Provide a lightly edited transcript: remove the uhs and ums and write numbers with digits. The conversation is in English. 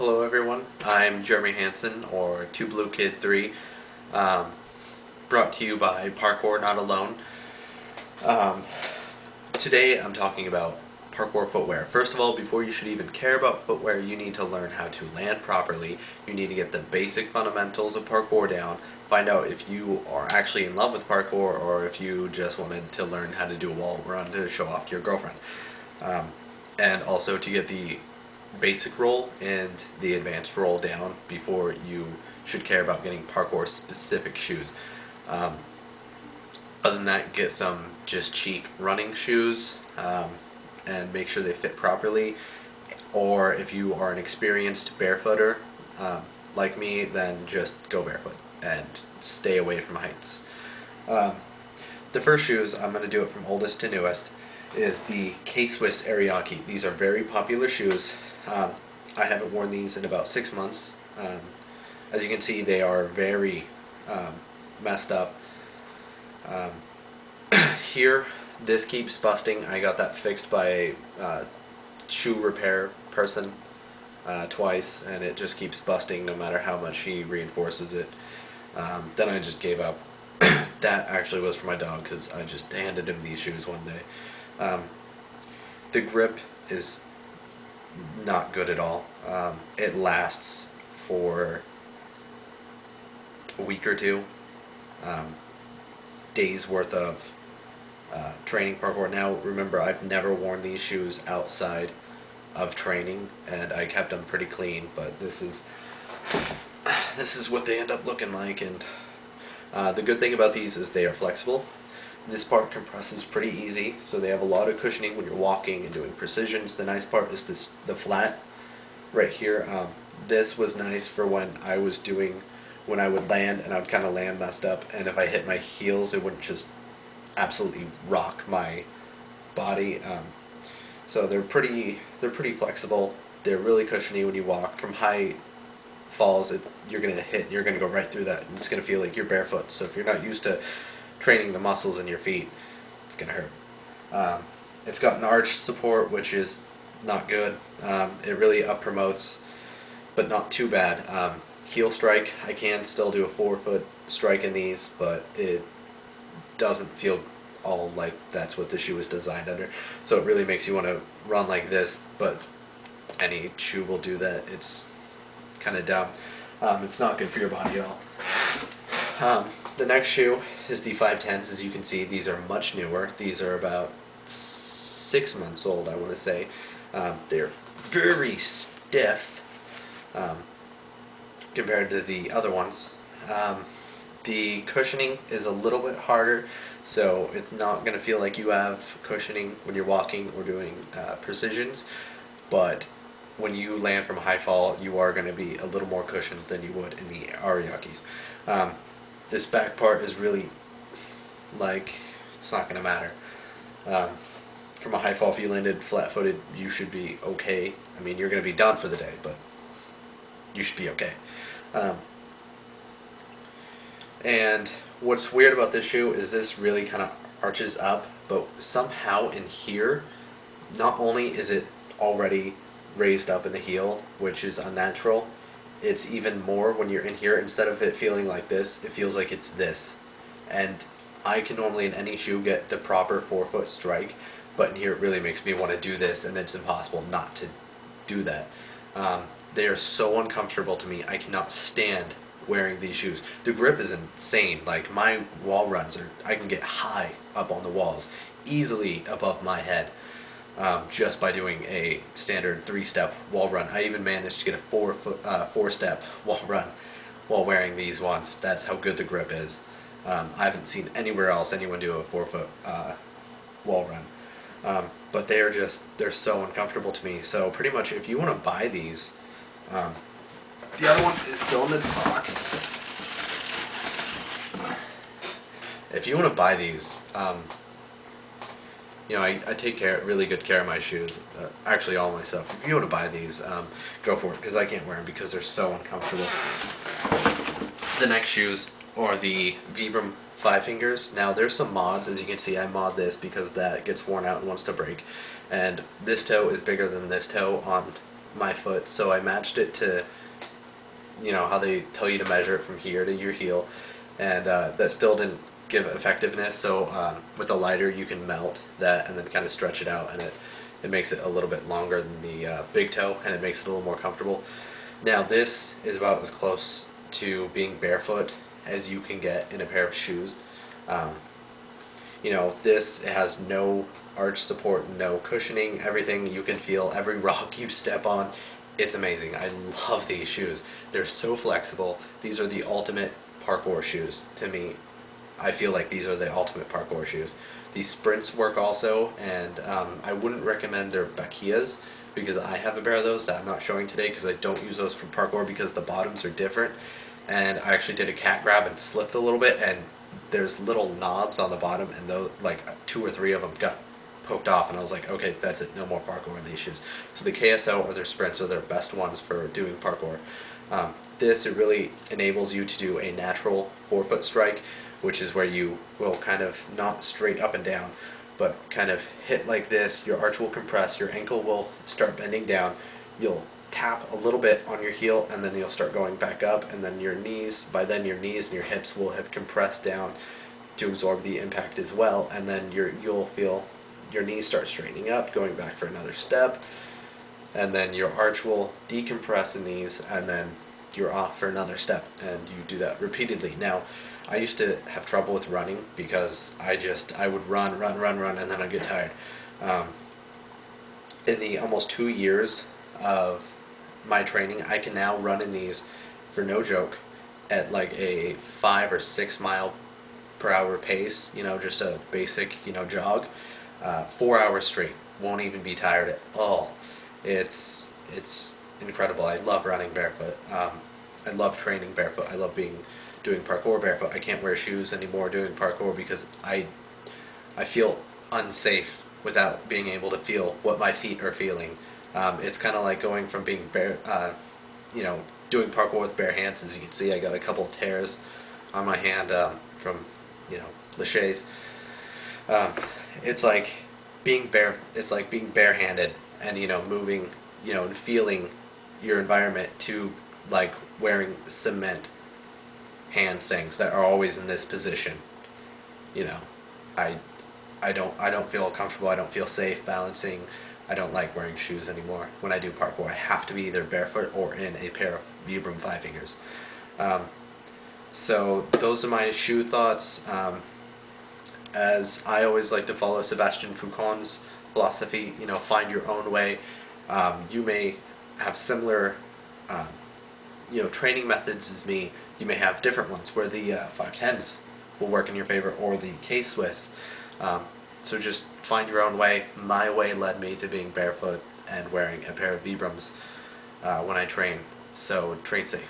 Hello everyone, I'm Jeremy Hansen, or 2BlueKid3, brought to you by Parkour Not Alone. Um, Today I'm talking about parkour footwear. First of all, before you should even care about footwear, you need to learn how to land properly. You need to get the basic fundamentals of parkour down, find out if you are actually in love with parkour or if you just wanted to learn how to do a wall run to show off to your girlfriend. And also to get the basic roll and the advanced roll down before you should care about getting parkour specific shoes. Other than that, get some just cheap running shoes and make sure they fit properly. Or if you are an experienced barefooter like me, then just go barefoot and stay away from heights. The first shoes, I'm going to do it from oldest to newest, is the K-Swiss Ariake. These are very popular shoes. I haven't worn these in about 6 months. As you can see, they are very messed up. Here, this keeps busting. I got that fixed by a shoe repair person twice, and it just keeps busting no matter how much he reinforces it. Then I just gave up. That actually was for my dog because I just handed him these shoes one day. The grip is not good at all. It lasts for a week or two. Days worth of training parkour. Now remember, I've never worn these shoes outside of training, and I kept them pretty clean, but this is what they end up looking like. And the good thing about these is they are flexible. This part compresses pretty easy, so they have a lot of cushioning when you're walking and doing precisions. The nice part is the flat right here. This was nice for when I would land and I would kind of land messed up, and if I hit my heels, it wouldn't just absolutely rock my body. So they're pretty flexible. They're really cushiony when you walk. From high falls, you're gonna go right through that, and it's gonna feel like you're barefoot. So if you're not used to training the muscles in your feet, it's gonna hurt. It's got an arch support, which is not good. It really up promotes, but not too bad. Heel strike, I can still do a 4-foot strike in these, but it doesn't feel all like that's what the shoe is designed under. So it really makes you want to run like this, but any shoe will do that. It's kind of dumb. It's not good for your body at all. The next shoe is the 510s. As you can see, these are much newer. These are about 6 months old, I want to say. They're very stiff compared to the other ones. The cushioning is a little bit harder, so it's not going to feel like you have cushioning when you're walking or doing precisions, but when you land from a high fall, you are going to be a little more cushioned than you would in the Ariakes. This back part is really, like, it's not going to matter. From a high fall, if you landed flat-footed, you should be okay. I mean, you're going to be done for the day, but you should be okay. And what's weird about this shoe is this really kind of arches up, but somehow in here, not only is it already raised up in the heel, which is unnatural, it's even more when you're in here. Instead of it feeling like this, it feels like it's this. And I can normally in any shoe get the proper 4-foot strike, but in here it really makes me want to do this, and it's impossible not to do that. They are so uncomfortable to me. I cannot stand wearing these shoes. The grip is insane. Like, my wall runs I can get high up on the walls, easily above my head, just by doing a standard 3-step wall run. I even managed to get a 4-step wall run while wearing these once. That's how good the grip is. I haven't seen anywhere else anyone do a 4-foot wall run. But they're so uncomfortable to me. So pretty much, if you want to buy these, the other one is still in the box. If you want to buy these, you know, I take really good care of my shoes. Actually, all my stuff. If you want to buy these, go for it, because I can't wear them because they're so uncomfortable. The next shoes are the Vibram Five Fingers. Now, there's some mods. As you can see, I mod this because that gets worn out and wants to break. And this toe is bigger than this toe on my foot, so I matched it to, you know, how they tell you to measure it from here to your heel, and that still didn't give effectiveness. So with a lighter, you can melt that and then kind of stretch it out, and it makes it a little bit longer than the big toe, and it makes it a little more comfortable. Now this is about as close to being barefoot as you can get in a pair of shoes. Um, you know, this, it has no arch support, no cushioning, everything you can feel, every rock you step on. It's amazing. I love these shoes. They're so flexible. These are the ultimate parkour shoes to me. I feel like these are the ultimate parkour shoes. These sprints work also, and I wouldn't recommend their Bakias because I have a pair of those that I'm not showing today because I don't use those for parkour because the bottoms are different. And I actually did a cat grab and slipped a little bit, and there's little knobs on the bottom, and those, like 2 or 3 of them got poked off, and I was like, okay, that's it, no more parkour in these shoes. So the KSO or their sprints are their best ones for doing parkour. This, it really enables you to do a natural forefoot strike, which is where you will kind of not straight up and down, but kind of hit like this. Your arch will compress, your ankle will start bending down, you'll tap a little bit on your heel, and then you'll start going back up, and then your knees, by then your knees and your hips will have compressed down to absorb the impact as well, and then you'll feel your knees start straightening up, going back for another step, and then your arch will decompress in these, and then you're off for another step, and you do that repeatedly. Now, I used to have trouble with running because I would run, and then I'd get tired. In the almost 2 years of my training, I can now run in these, for no joke, at like a 5 or 6 mile per hour pace, you know, just a basic, you know, jog, 4 hours straight. Won't even be tired at all. It's incredible. I love running barefoot. I love training barefoot. I love doing parkour barefoot. I can't wear shoes anymore doing parkour because I feel unsafe without being able to feel what my feet are feeling. It's kind of like going from being you know, doing parkour with bare hands. As you can see, I got a couple of tears on my hand from, you know, laches. It's like being barehanded, and, you know, moving, you know, and feeling your environment, to like wearing cement hand things that are always in this position. You know, I don't feel comfortable. I don't feel safe balancing. I don't like wearing shoes anymore. When I do parkour, I have to be either barefoot or in a pair of Vibram Five Fingers. So those are my shoe thoughts. As I always like to follow Sebastian Foucault's philosophy, you know, find your own way. You may have similar, you know, training methods as me. You may have different ones where the 510s will work in your favor, or the K-Swiss. So just find your own way. My way led me to being barefoot and wearing a pair of Vibrams when I train. So train safe.